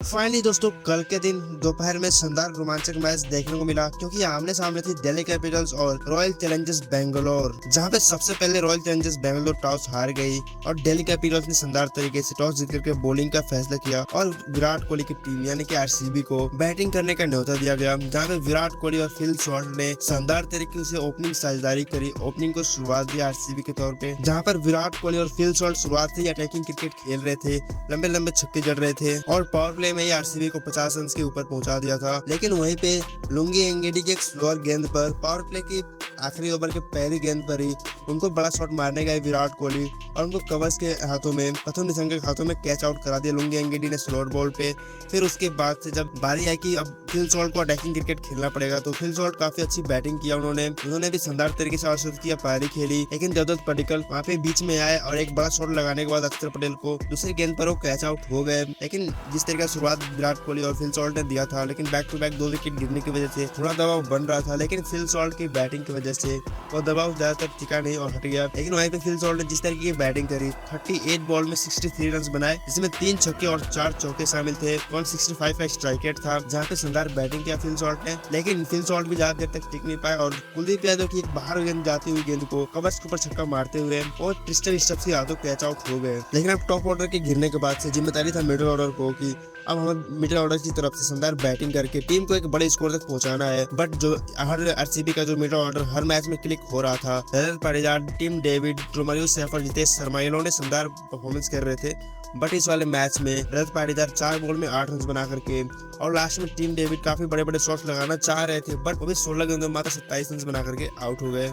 Finally दोस्तों कल के दिन दोपहर में शानदार रोमांचक मैच देखने को मिला, क्योंकि आमने सामने थी दिल्ली कैपिटल्स और रॉयल चैलेंजर्स बेंगलोर, जहां पे सबसे पहले रॉयल चैलेंजर्स बेंगलोर टॉस हार गई और दिल्ली कैपिटल्स ने शानदार तरीके से टॉस जीत करके बॉलिंग का फैसला किया और विराट कोहली की टीम यानी कि आरसीबी को बैटिंग करने का न्योता दिया गया, जहां पे विराट कोहली और फिल सॉल्ट ने शानदार तरीके से ओपनिंग साझेदारी करी। ओपनिंग को शुरुआत दी आरसीबी के तौर पे, जहां पर विराट कोहली और फिल सॉल्ट शुरुआत से ही अटैकिंग क्रिकेट खेल रहे थे, लंबे लंबे छक्के जड़ रहे थे और पावर प्ले में ही आरसीबी को 50 रन के ऊपर पहुंचा दिया था। लेकिन वहीं पे लुंगी एंगेडी की एक स्लोअर गेंद पर पावर प्ले की आखिरी ओवर के पहली गेंद पर ही उनको बड़ा शॉट मारने गए विराट कोहली और उनको कवर्स के हाथों में प्रथम निशंक के हाथों में कैच आउट करा दिया लुंगी एंगेडी ने स्लोअर बॉल पे। फिर उसके बाद से जब बारी आई कि अब फिल सॉल्ट को अटैकिंग क्रिकेट खेलना पड़ेगा, तो फिल सॉल्ट काफी अच्छी बैटिंग किया उन्होंने भी शानदार तरीके से आउटशॉट किया, पारी खेली। लेकिन देवदत्त पडिक्कल वहाँ पे बीच में आए और एक बड़ा शॉट लगाने के बाद अक्षर पटेल को दूसरी गेंद पर वो कैच आउट हो गए। लेकिन जिस तरीके से शुरुआत विराट कोहली और फिल सॉल्ट ने दिया था, लेकिन बैक टू बैक 2 विकेट गिरने की वजह से थोड़ा दबाव बन रहा था, लेकिन फिल सॉल्ट की बैटिंग की वजह से वो दबाव ज्यादातर टिका नहीं और हट गया। लेकिन वहीं पे फिल सॉल्ट ने जिस तरीके की बैटिंग करी, 38 बॉल में 63 रन बनाए, जिसमें 3 छक्के और 4 चौके शामिल थे। 165 का स्ट्राइक रेट था, जहाँ पे शानदार बैटिंग किया फिल सॉल्ट ने। लेकिन फिल सॉल्ट भी ज्यादा देर तक टिक नहीं पाए और कुलदीप यादव की एक बाहर गेंद जाती हुई गेंद को कवर्स के ऊपर छक्का मारते हुए और Tristan Stubbs Yadav catch out हो गए। लेकिन अब टॉप ऑर्डर के गिरने के बाद से जिम्मेदारी था मिडिल ऑर्डर को कि अब हमें मिडिल ऑर्डर की तरफ से शानदार बैटिंग करके टीम को एक बड़े स्कोर तक पहुंचाना है। बट जो हर आरसीबी का जो मिडिल ऑर्डर हर मैच में क्लिक हो रहा था, Rajat Patidar, Tim David, Romario Shepherd, Jitesh Sharma, इन्होंने शानदार परफॉर्मेंस कर रहे थे। बट इस वाले मैच में रजत पाटीदार 4 बॉल में 8 रन बना करके और लास्ट में टीम डेविड काफी बड़े बड़े शॉट्स लगाना चाह रहे थे, बट वो भी 16 गेंदों में मात्र 27 रन बना करके आउट हो गए।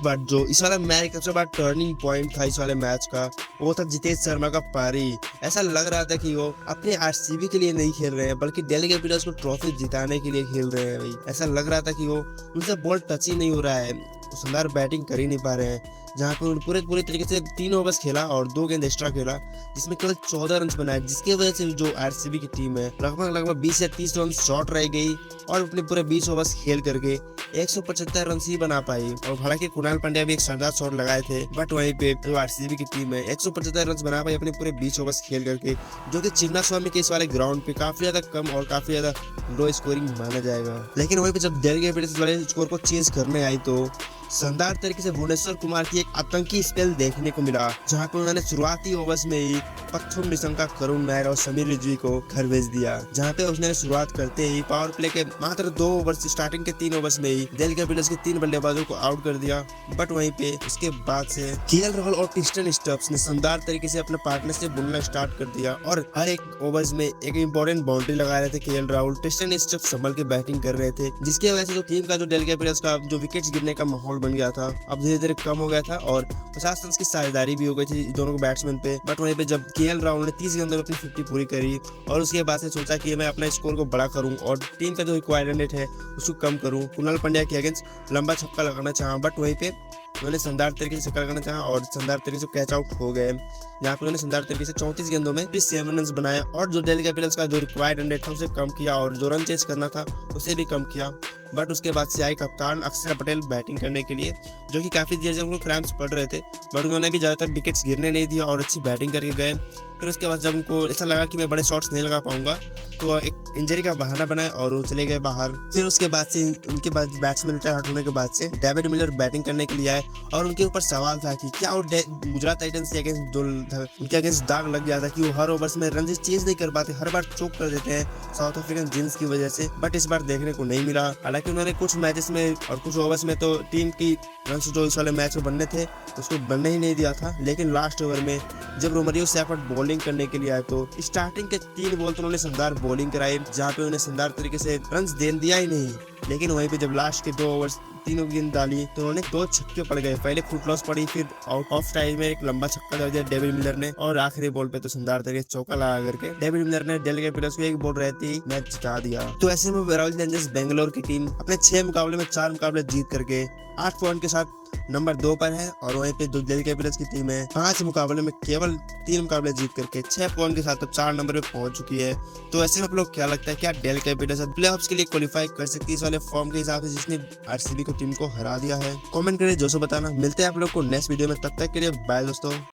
बट जो इस वाला मैच सबसे बड़ा टर्निंग पॉइंट था इस वाले मैच का, वो था जितेश शर्मा का पारी। ऐसा लग रहा था कि वो अपने आरसीबी के लिए नहीं खेल रहे हैं, बल्कि दिल्ली कैपिटल्स को ट्रॉफी जिताने के लिए खेल रहे हैं। भाई ऐसा लग रहा था कि वो उनसे बॉल टच ही नहीं हो रहा है, शानदार बैटिंग कर ही नहीं पा रहे हैं। जहाँ पे उन्होंने पूरे तरीके से 3 ओवर्स खेला और 2 गेंद एक्स्ट्रा खेला, जिसमें केवल 14 रन बनाए, जिसकी वजह से जो आरसीबी की टीम है लगभग 20 या 30 रन शॉर्ट रह गई और अपने पूरे 20 ओवर्स खेल करके 175 रन ही बना पाई। और हालांकि कुणाल पांड्या भी एक शानदार शॉट लगाए थे, बट वहीं पे जो आरसीबी की टीम है 175 रन बना पाई अपने पूरे 20 ओवर्स खेल करके, जो कि चिन्नास्वामी के इस वाले ग्राउंड पे काफी ज्यादा कम और काफी ज्यादा लो स्कोरिंग माना जाएगा। लेकिन वहीं पे जब दिल्ली कैपिटल्स वाले स्कोर को चेंज करने आई, तो शानदार तरीके से भुवनेश्वर कुमार की एक आतंकी स्पेल देखने को मिला, जहां पर उन्होंने शुरुआती ओवर्स में ही प्रथम निशंका, करुण नायर और समीर रिजवी को घर भेज दिया। जहां पे उसने शुरुआत करते ही पावर प्ले के मात्र 2 ओवर्स स्टार्टिंग के 3 ओवर्स में ही दिल्ली कैपिटल्स के 3 बल्लेबाजों को आउट कर दिया। बट वहीं पे उसके बाद से केएल राहुल और ट्रिस्टन स्टब्स ने शानदार तरीके से अपने पार्टनर से बुनना स्टार्ट कर दिया और हर एक ओवर्स में एक इंपॉर्टेंट बाउंड्री लगा रहे थे केएल राहुल। ट्रिस्टन स्टब्स संभल के बैटिंग कर रहे थे, जिसकी वजह से जो टीम का जो दिल्ली कैपिटल्स का जो विकेट गिरने का माहौल बन गया था अब धीरे धीरे कम हो गया था और 50 रन की साझेदारी भी हो गई थी दोनों बैट्समैन पे। बट वहीं पे जब केएल राहुल ने 30 गेंदों में अपनी 50 पूरी करी और उसके बाद से सोचा कि मैं अपना स्कोर को बड़ा करूं और टीम का जो रिक्वायरमेंट रेट है उसको कम करूं, कुणाल पांड्या के अगेंस्ट लंबा छक्का लगाना चाहा। बट वहीं पे उन्होंने शानदार तरीके से छक्का लगाना चाहा और शानदार तरीके से कैच आउट हो गए, जहाँ पे उन्होंने शानदार तरीके से 34 गेंदों में 7 रन बनाए और जो दिल्ली कैपिटल्स का जो रिक्वायर्ड रन रेट था उसे कम किया और जो रन चेज करना था उसे भी कम किया। बट उसके बाद से आए कप्तान अक्षर पटेल बैटिंग करने के लिए, जो कि काफी देर से उनको क्रैम्प्स पड़ रहे थे, बट उन्होंने भी ज्यादातर विकेट्स गिरने नहीं दिया और अच्छी बैटिंग करके गए। फिर उसके बाद जब उनको ऐसा लगा कि मैं बड़े शॉट्स नहीं लगा पाऊंगा, तो एक इंजरी का बहाना बनाया और वो चले गए बाहर। फिर उसके बाद से उनके बाद बैट्समैन रिटायर होने के बाद से डेविड मिलर बैटिंग करने के लिए आए और उनके ऊपर सवाल था कि क्या वो गुजरात टाइटंस के अगेंस्ट जो उनके अगेंस्ट दाग लग गया था कि वो हर ओवर्स में रन चेज नहीं कर पाते, हर बार चोक कर देते हैं साउथ अफ्रीकन जींस की वजह से। बट इस बार देखने को नहीं मिला। हालांकि उन्होंने कुछ मैचेस में और कुछ ओवर्स में तो टीम की रन जो इस वाले मैच में बनने थे उसको बनने ही नहीं दिया था। लेकिन लास्ट ओवर में जब रोमारियो सेफर बॉलिंग करने के लिए आए, तो स्टार्टिंग के 3 बॉल तो उन्होंने शानदार बॉलिंग कराई, जहाँ पे उन्हें शानदार तरीके से रन दे दिया ही नहीं। लेकिन वहीं पे जब लास्ट के 2 ओवर्स 3 गेंद डाली तो उन्होंने 2 छक्के पड़ गए। पहले फुट लॉस पड़ी, फिर आउट ऑफ टाइम में एक लंबा छक्का लग दिया डेविड मिलर ने और आखिरी बॉल पे तो शानदार तरीके से चौका लगा करके डेविड मिलर ने दिल्ली कैपिटल्स को 1 बॉल रहती ही मैच जिता दिया। तो ऐसे में रॉयल चैलेंजर्स बेंगलोर की टीम अपने 6 मुकाबले में 4 मुकाबले जीत करके 8 पॉइंट के साथ नंबर 2 पर है और वहीं पे जो दिल्ली कैपिटल्स की टीम है 5 मुकाबले में केवल 3 मुकाबले जीत करके 6 पॉइंट के साथ अब 4 नंबर पे पहुंच चुकी है। तो ऐसे में आप लोग क्या लगता है, क्या दिल्ली कैपिटल्स प्लेऑफ्स के लिए क्वालिफाई कर सकती है इस वाले फॉर्म के हिसाब से जिसने आरसीबी की टीम को हरा दिया है? कमेंट करें, जो सो बताना। मिलते हैं आप लोग को नेक्स्ट वीडियो में, तब तक के लिए बाय दोस्तों।